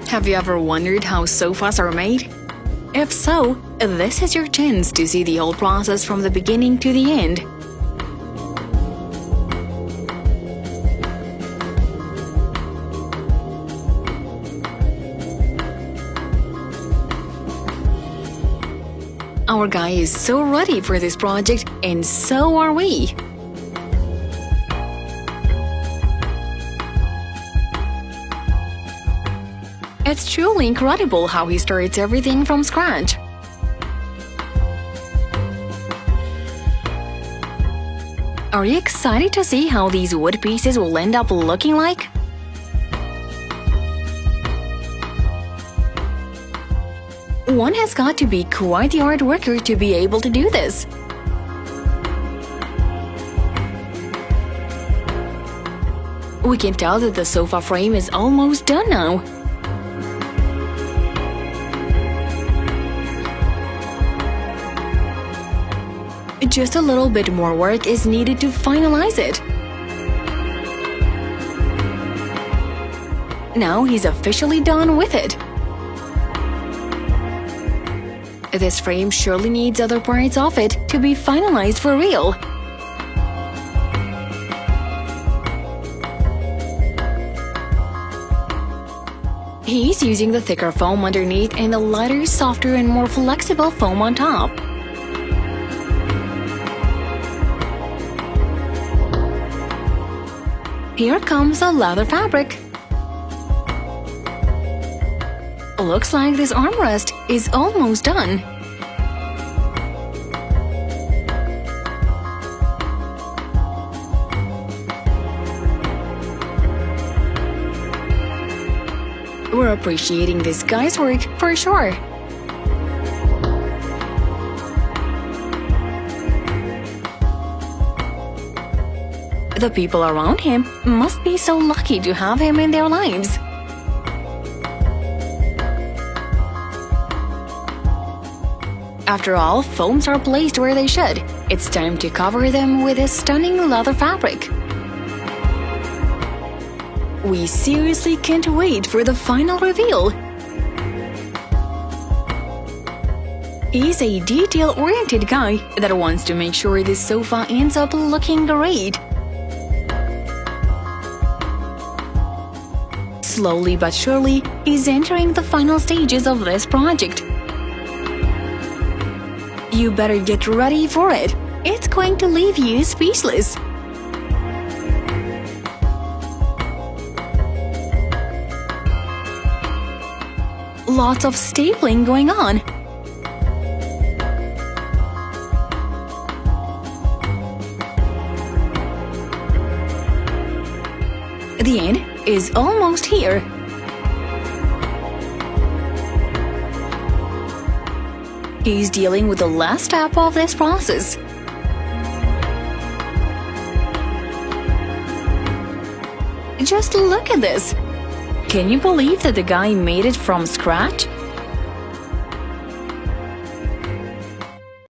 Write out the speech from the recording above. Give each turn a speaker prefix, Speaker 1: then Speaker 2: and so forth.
Speaker 1: Have you ever wondered how sofas are made? If so, this is your chance to see the whole process from the beginning to the end. Our guy is so ready for this project, and so are we. It's truly incredible how he starts everything from scratch. Are you excited to see how these wood pieces will end up looking like? One has got to be quite the hard worker to be able to do this. We can tell that the sofa frame is almost done now. Just a little bit more work is needed to finalize it. Now he's officially done with it. This frame surely needs other parts of it to be finalized for real. He's using the thicker foam underneath and the lighter, softer and more flexible foam on top. Here comes the leather fabric. Looks like this armrest is almost done. We're appreciating this guy's work for sure. The people around him must be so lucky to have him in their lives. After all, foams are placed where they should. It's time to cover them with this stunning leather fabric. We seriously can't wait for the final reveal. He's a detail-oriented guy that wants to make sure this sofa ends up looking great. Slowly but surely, he's entering the final stages of this project. You better get ready for it. It's going to leave you speechless. Lots of stapling going on. The end is almost here. He's dealing with the last step of this process. Just look at this. Can you believe that the guy made it from scratch?